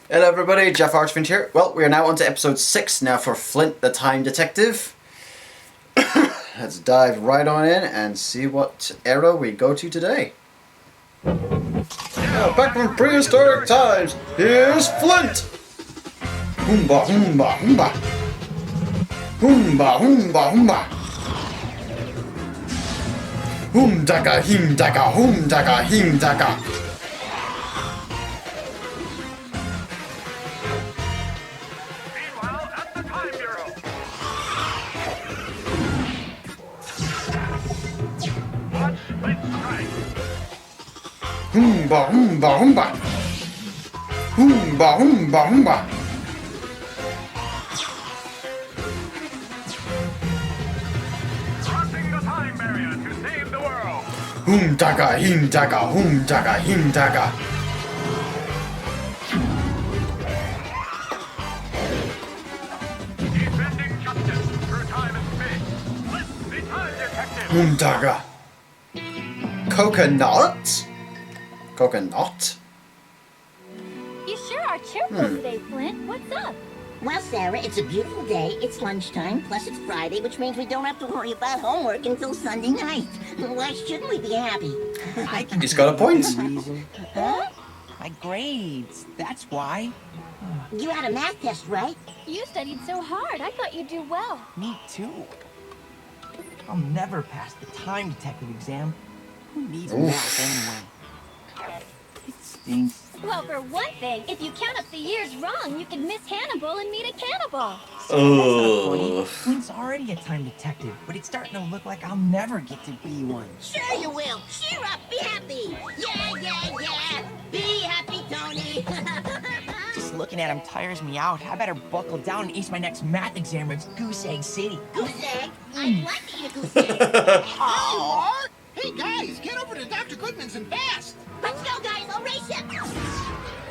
Hello everybody, JaffaArchfiend here. Well, we are now on to episode 6 now for Flint the Time Detective. Let's dive right on in and see what era we go to today. Back from prehistoric times, here's Flint! Hoomba, hoomba, hoomba. Hoomba, hoomba, hoomba. Hoom daka, him daka, hoom daka, him daka. Hoomba, hoomba, hoomba. Hoomba, hoomba, hoomba. Crossing the time barrier to save the world. Hoom daka, him daka, hoom daka, him daka. Defending justice through time and space. Flint, the time detective. Hoom daka. Coconut? Coconut? You sure are cheerful today, Flint. What's up? Well, Sarah, it's a beautiful day. It's lunchtime, plus it's Friday, which means we don't have to worry about homework until Sunday night. Why shouldn't we be happy? He's got a point. Huh? My grades, that's why. You had a math test, right? You studied so hard. I thought you'd do well. Me too. I'll never pass the time detective exam. Who needs math anyway? It stinks. Well, for one thing, if you count up the years wrong, you can miss Hannibal and meet a cannibal. Oh. Flint's already a time detective, but it's starting to look like I'll never get to be one. Sure you will. Cheer up. Be happy. Yeah, yeah, yeah. Be happy, Tony. Just looking at him tires me out. I better buckle down and ace my next math exam at Goose Egg City. Goose egg? I'd like to eat a goose egg. Oh! Hey guys, get over to Dr. Goodman's and fast! Let's go, guys. I'll race him.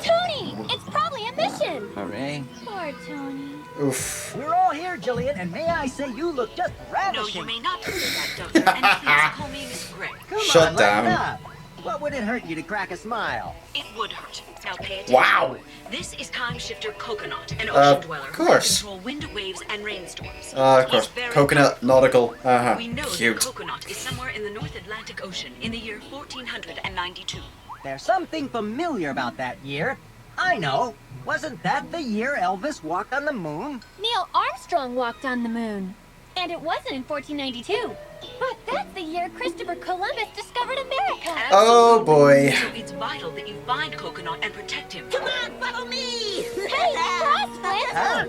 Tony! It's probably a mission. Hooray. Poor Tony. Oof. We're all here, Jillian, and may I say you look just No, ravishing. you may not say that, Doctor. And please call me Miss Gray. Come Shut on, down. lighten up. What would it hurt you to crack a smile? It would hurt. Now pay attention. Wow. This is time shifter Coconaut, an ocean dweller who course. can control wind, waves, and rainstorms. Of course. He's very Coconut, nautical. Uh-huh. We know Cute. that Coconaut is somewhere in the North Atlantic Ocean in the year 1492. There's something familiar about that year. I know. Wasn't that the year Elvis walked on the moon? Neil Armstrong walked on the moon. And it wasn't in 1492. But that's the year Christopher Columbus discovered America. Oh, boy. So it's vital that you find Coconaut and protect him. Come on, follow me. Hey, cross, Flint. Huh?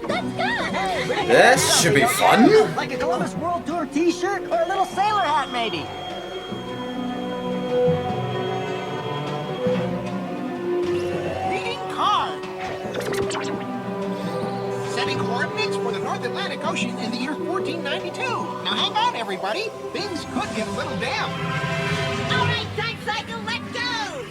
Let's go. This should be fun. Like a Columbus World Tour t-shirt or a little sailor hat, maybe. Reading card! Setting coordinates for the North Atlantic Ocean in the year 1492. Now hang on, everybody. Things could get a little damp. All right, time cycle, let's go.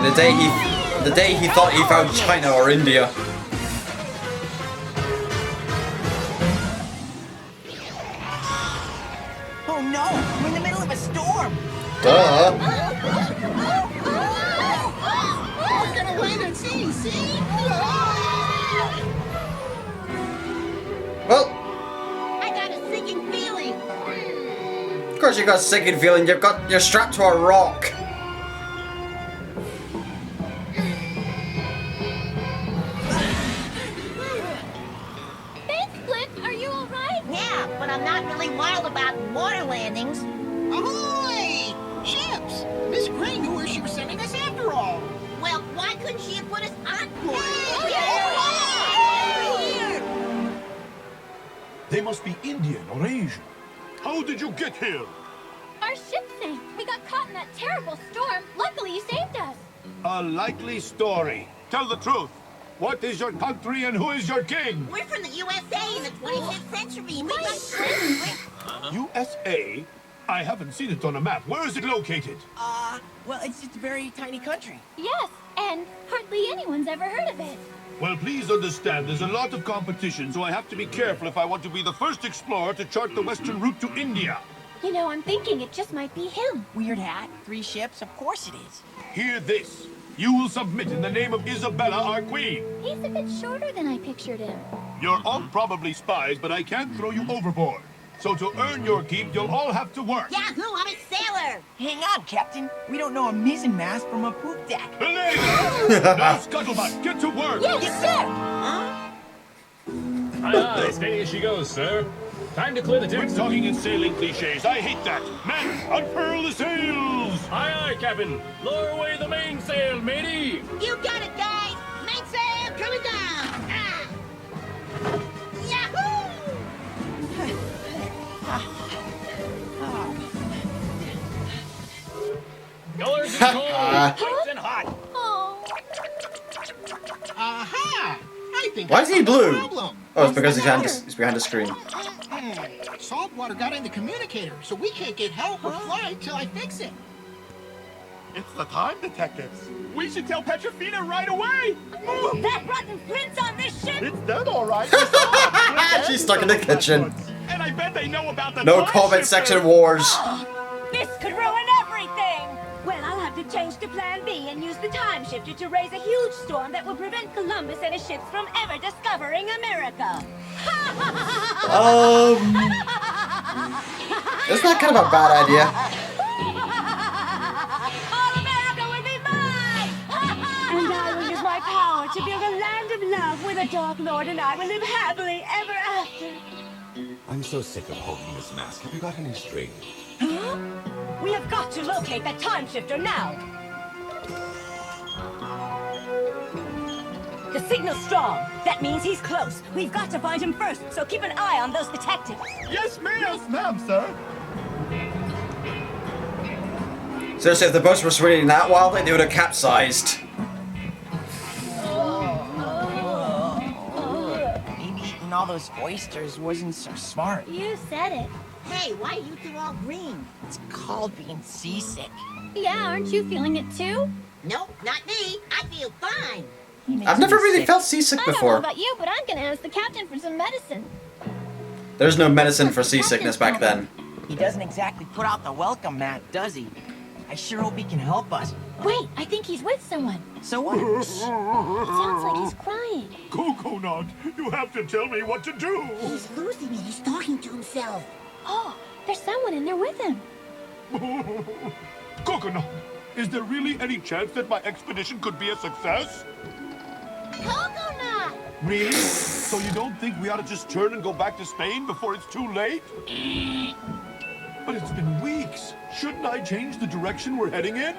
The day he thought he found China or India. Oh no, we're in the middle of a storm. Duh. We're gonna wait and see? Well, I got a sinking feeling. of course you got a sinking feeling. You're strapped to a rock. Thanks, Flint. Are you all right? Yeah, but I'm not really wild about water landings. Ahoy! Ships! Miss Gray knew where she was sending us after all. Well, why couldn't she have put us on board? They must be Indian or Asian. How did you get here? Our ship sank. We got caught in that terrible storm. Luckily, you saved us. A likely story. Tell the truth. What is your country and who is your king? We're from the USA in the 25th century. We got tricked. USA? I haven't seen it on a map. Where is it located? Well, it's just a very tiny country. Yes, and hardly anyone's ever heard of it. Well, please understand, there's a lot of competition, so I have to be careful if I want to be the first explorer to chart the western route to India. You know, I'm thinking it just might be him. Weird hat, 3 ships, of course it is. Hear this. You will submit in the name of Isabella, our queen. He's a bit shorter than I pictured him. You're all probably spies, but I can't throw you overboard. So to earn your keep, you'll all have to work. Yahoo, I'm a sailor! Hang on, Captain. We don't know a mizzen mast from a poop deck. Belay! Now, Scuttlebutt, get to work! Yes, sir! Huh? Aye, aye, steady as she goes, sir. Time to clear the Quit decks. talking in sailing cliches. I hate that. Men, unfurl the sails! Aye, aye, Captain. Lower away the mainsail, matey. You got it, guys! Mainsail coming down! Ah! Yahoo! Colors and cold, lights and hot. Oh. Aha! I think Why I is he found the blue? problem. Oh, it's because he's behind the screen. Saltwater got in the communicator, so we can't get help or fly till I fix it. It's the time detectives. We should tell Petrofina right away. That rotten Flint's on this ship! It's them, all right. She's stuck in the kitchen. And I bet they know about the No time comment shifter. section wars. This could ruin everything! Well, I'll have to change to plan B and use the time shifter to raise a huge storm that will prevent Columbus and his ships from ever discovering America. Isn't that kind of a bad idea? All America will be mine! And I will use my power to build a land of love where the Dark Lord and I will live happily ever after. I'm so sick of holding this mask. Have you got any string? Huh? We have got to locate that time shifter now. The signal's strong. That means he's close. We've got to find him first, so keep an eye on those detectives. Yes, ma'am. Yes, ma'am, sir. Seriously, if the boats were swinging that wildly, they would have capsized. Maybe eating all those oysters wasn't so smart. You said it. Hey, why are you two all green? It's called being seasick. Yeah, aren't you feeling it too? Nope, not me. I feel fine. I've never really felt seasick I don't know before. about you, but I'm gonna ask the captain for some medicine. There's no medicine for seasickness back then. He doesn't exactly put out the welcome mat, does he? I sure hope he can help us. Wait, I think he's with someone. So what? It sounds like he's crying. Coconaut, you have to tell me what to do. He's losing it. He's talking to himself. Oh, there's someone in there with him. Coconaut, is there really any chance that my expedition could be a success? Coconut! Really? So you don't think we ought to just turn and go back to Spain before it's too late? But it's been weeks. Shouldn't I change the direction we're heading in?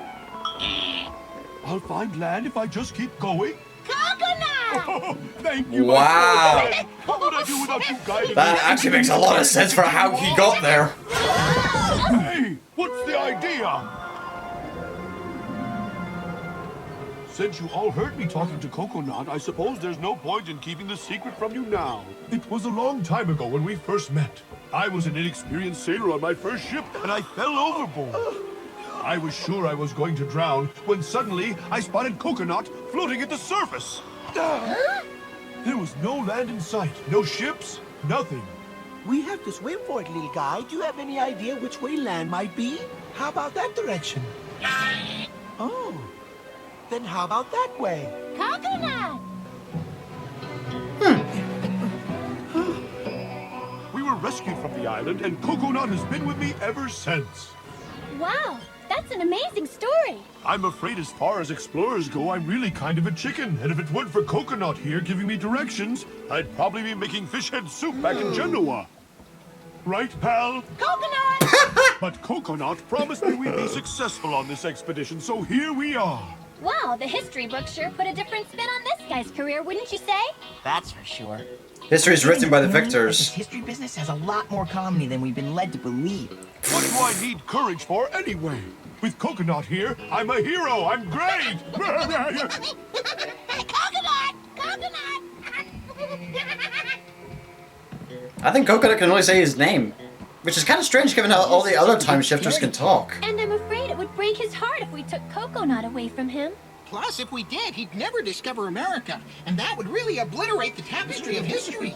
I'll find land if I just keep going. Coconut! Oh, thank you, Wow. my friend. What would I do without you guiding That me? actually makes a lot of sense for how he got there. Hey, what's the idea? Since you all heard me talking to Coconaut, I suppose there's no point in keeping the secret from you now. It was a long time ago when we first met. I was an inexperienced sailor on my first ship, and I fell overboard. I was sure I was going to drown, when suddenly I spotted Coconaut floating at the surface. There was no land in sight, no ships, nothing. We have to swim for it, little guy. Do you have any idea which way land might be? How about that direction? Oh, then how about that way? Coconut! We were rescued from the island, and Coconaut has been with me ever since. Wow, that's an amazing story. I'm afraid as far as explorers go, I'm really kind of a chicken. And if it weren't for Coconaut here giving me directions, I'd probably be making fish head soup back in Genoa. Right, pal? Coconut! But Coconaut promised me we'd be successful on this expedition, so here we are. Wow, the history book sure put a different spin on this guy's career, wouldn't you say? That's for sure. History is written by the You know, victors. This history business has a lot more comedy than we've been led to believe. What do I need courage for anyway? With Coconaut here, I'm a hero. I'm great. Coconut! Coconut! I think Coconut can only say his name, which is kind of strange given how all the other time shifters can talk. And I'm afraid it would break his heart if we took Coconut away from him. Plus, if we did, he'd never discover America, and that would really obliterate the tapestry of history.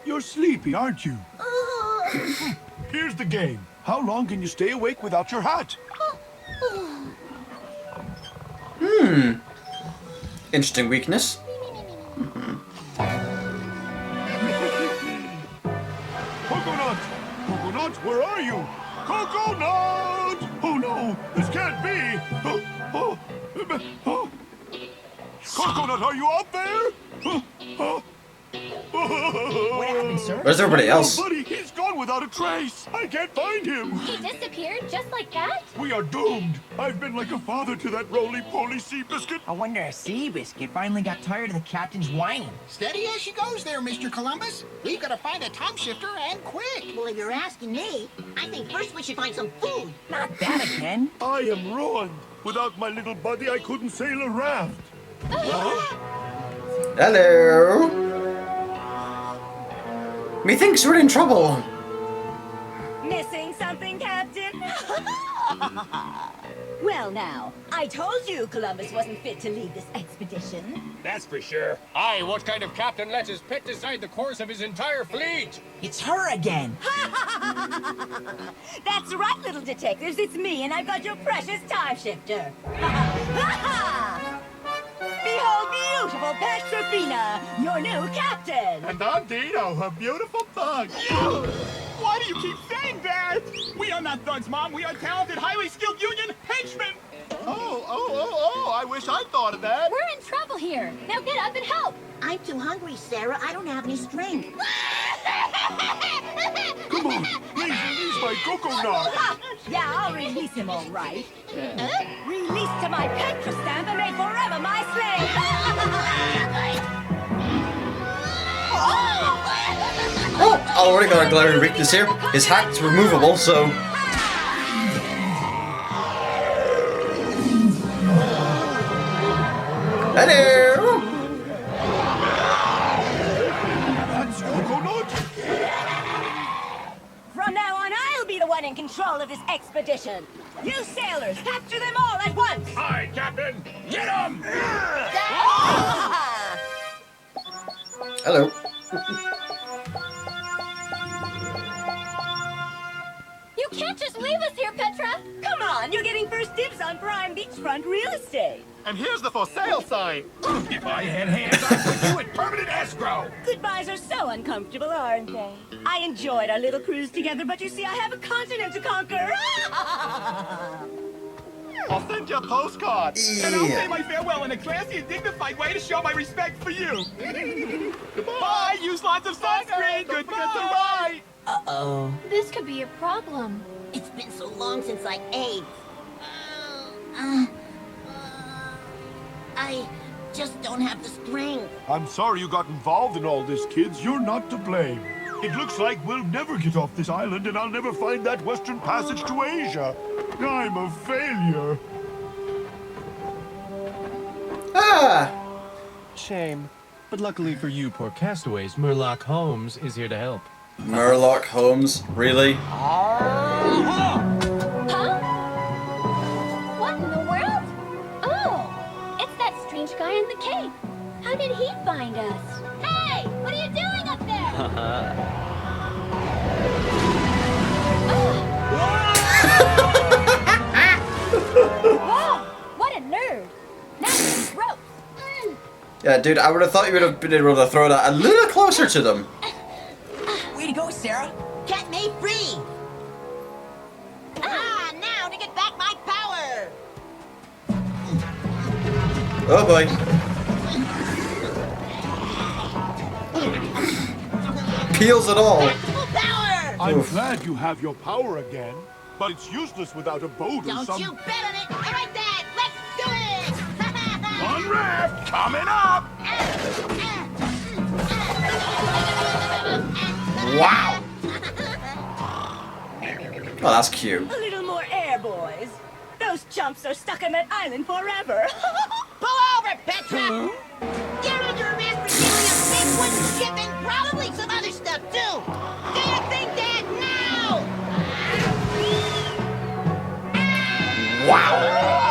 You're sleepy, aren't you? Here's the game. How long can you stay awake without your hat? Interesting weakness. Coconut! Coconut, where are you? Coconut! Oh no, this can't be! Coconut, are you out there? What happened, sir? Where's everybody else? Oh, buddy, he's gone without a trace. I can't find him. He disappeared just like that? We are doomed. I've been like a father to that roly-poly sea biscuit. I wonder if Seabiscuit finally got tired of the captain's whining. Steady as she goes there, Mr. Columbus. We've got to find a time shifter, and quick. Well, if you're asking me, I think first we should find some food. Not that again. I am ruined. Without my little buddy, I couldn't sail a raft. Hello. Methinks we're in trouble. Missing something, Captain? Well now, I told you Columbus wasn't fit to lead this expedition. That's for sure. Aye, what kind of captain lets his pet decide the course of his entire fleet? It's her again. That's right, little detectives, it's me, and I've got your precious time shifter. Behold, beautiful Petrovina, your new captain. And I'm Dino, her beautiful bug. Why do you keep saying that? We are not thugs, Mom. We are talented, highly skilled union henchmen. Oh, I wish I'd thought of that. We're in trouble here. Now get up and help. I'm too hungry, Sarah. I don't have any strength. Come on, please release my Coconaut. Yeah, I'll release him all right. Release to my Petra stamp and make forever my slave. Oh, I already got a glaring weakness here. His hat's removable, so... Hello! That's Coconut. From now on, I'll be the one in control of this expedition. You sailors, capture them all at once. Aye, Captain! Get him! Hello. You can't just leave us here, Petra. Come on, you're getting first dibs on prime beachfront real estate. And here's the for sale sign. If I had hands, I'd put you in permanent escrow! Goodbyes are so uncomfortable, aren't they? I enjoyed our little cruise together, but you see, I have a continent to conquer. I'll send you a postcard. And I'll say Yeah. my farewell in a classy and dignified way to show my respect for you. Goodbye. Use lots of sunscreen. Good to right. Uh-oh. This could be a problem. It's been so long since I ate. I just don't have the strength. I'm sorry you got involved in all this, kids. You're not to blame. It looks like we'll never get off this island, and I'll never find that western passage to Asia. I'm a failure. Ah! Shame. But luckily for you poor castaways, Merlok Holmes is here to help. Merlok Holmes, really? Huh? What in the world? Oh, it's that strange guy in the cape. How did he find us? Hey, what are you doing up there? Whoa, what a nerd. Now he's ropes. Yeah, dude, I would have thought you would have been able to throw that a little closer to them. Way to go, Sarah. Get me free! Now to get back my power! Oh boy. Peels it all. Power! I'm Oof. glad you have your power again, but it's useless without a boat or Don't some... you bet on it! All right, Dad, let's do it! On raft! Coming up! Wow. Oh, that's cute. A little more air, boys. Those chumps are stuck on that island forever. Pull over, Petra! You're under arrest for stealing a big wooden ship and probably some other stuff, too! Do your thing, Dad, now! Wow.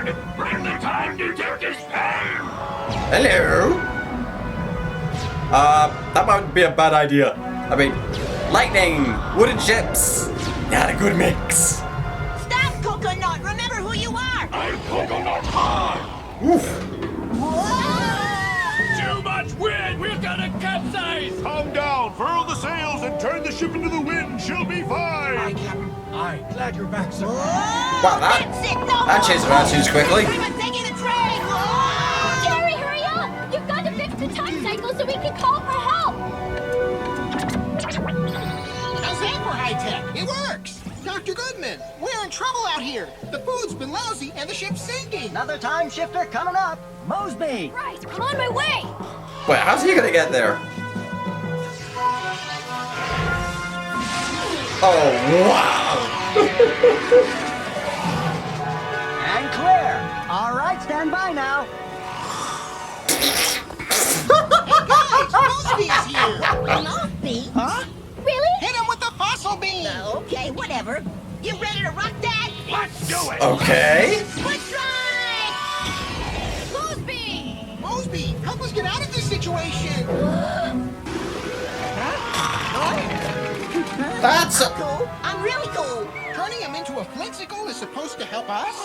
Friend, bring the time detective's pen! Hello? That might be a bad idea. I mean, lightning, wooden ships, not a good mix. Stop, Coconaut! Remember who you are! I'm Coconaut Hard! Oof. Too much wind! We're gonna capsize! Calm down, furl the sails and turn the ship into the wind. She'll be fine! Aye, glad you're back, sir. Wow, that changes our attitudes quickly. I'm taking the train! Jerry, hurry up! You've got to fix the time cycle so we can call for help! How's that for high-tech? It works! Dr. Goodman, we're in trouble out here. The food's been lousy and the ship's sinking. Another time shifter coming up. Mosby. Right, I'm on my way! Wait, how's he gonna get there? Oh, wow! And clear. All right, stand by now. Hey guys, Mosby is here. Mosby? Huh? Really? Hit him with the fossil beam. Okay, whatever. You ready to rock that? Let's do it! Okay. Let's try! Mosby! Mosby, help us get out of this situation. That's a... Cool. I'm really cool. Turning him into a flintsicle is supposed to help us?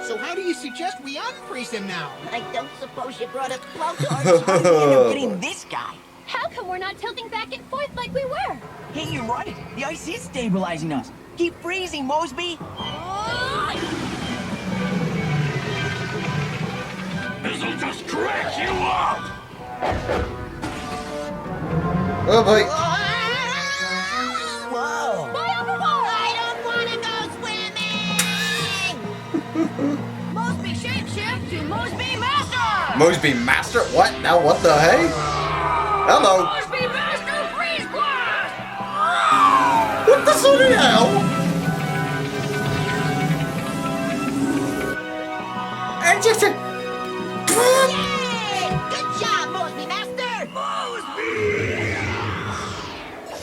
So how do you suggest we unfreeze him now? I don't suppose you brought up blowtorch. How did we end up getting this guy? How come we're not tilting back and forth like we were? Hey, you're right. The ice is stabilizing us. Keep freezing, Mosby. This'll just crack you up! Oh boy. Whoa. Fly overboard! I don't want to go swimming! Mosby shapeshift to Mosby Master! Mosby Master? What? Now what the hey? Hello. Mosby Master freeze blast! What the sort of hell? And just a... Yay! Good job, Mosby Master! Mosby!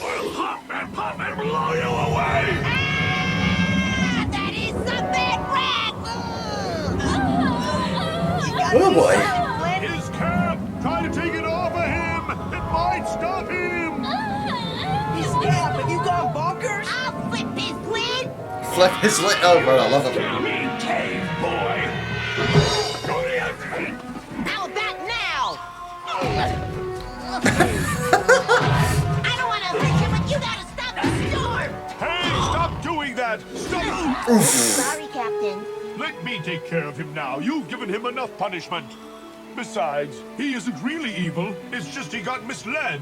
I'll hop and pop and blow you away! Ah, that is some bad rag! Oh boy. His cap! Try to take it off of him! It might stop him! His cap, have you gone bonkers? I'll flip his lid! Flip his lid. Oh, bro, I love it. Come in, cave boy! Go to your feet! How about now? I don't want to hurt you, but you gotta stop the storm! Hey, stop doing that! Stop! Sorry, Captain. Let me take care of him now. You've given him enough punishment. Besides, he isn't really evil. It's just he got misled.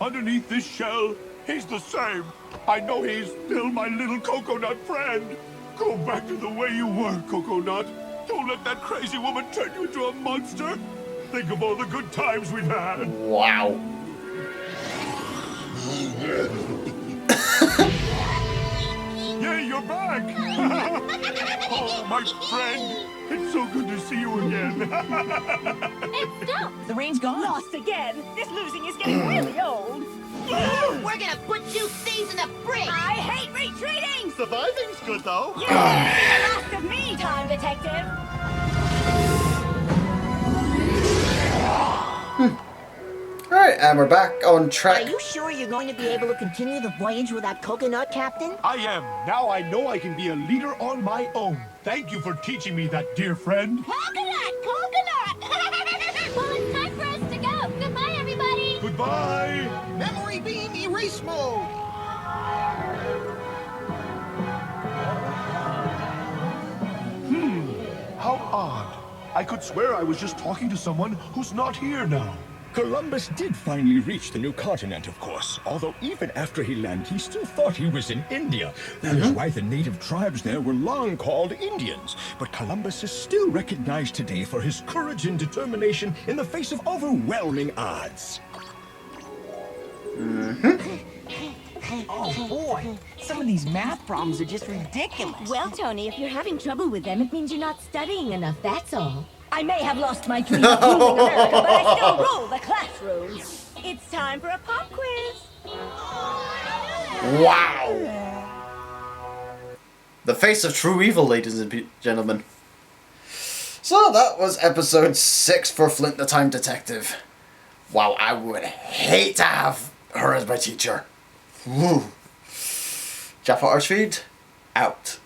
Underneath this shell, he's the same. I know he's still my little Coconut friend. Go back to the way you were, Coconut. Don't let that crazy woman turn you into a monster. Think of all the good times we've had. Wow. Yay, you're back! Oh, my friend. It's so good to see you again. It stopped! The rain's gone. Lost again! This losing is getting really old! We're gonna put you thieves in the brig! I hate retreating! Surviving's good, though. You the last of me, Time Detective! Alright, and we're back on Are track. you sure you're going to be able to continue the voyage without Coconut, Captain? I am. Now I know I can be a leader on my own. Thank you for teaching me that, dear friend. Coconut! Coconut! Well, it's time for us to go! Goodbye, everybody! Goodbye. Memory beam erase mode. How odd. I could swear I was just talking to someone who's not here now. Columbus did finally reach the new continent, of course. Although even after he landed, he still thought he was in India. That is why the native tribes there were long called Indians. But Columbus is still recognized today for his courage and determination in the face of overwhelming odds. Oh boy, some of these math problems are just ridiculous. Well, Tony, if you're having trouble with them, it means you're not studying enough, that's all. I may have lost my dream of ruling America, but I still rule the classroom. It's time for a pop quiz. Wow. The face of true evil, ladies and gentlemen. So that was episode 6 for Flint the Time Detective. Wow, I would hate to have her as my teacher. Woo. JaffaArchfiend, out.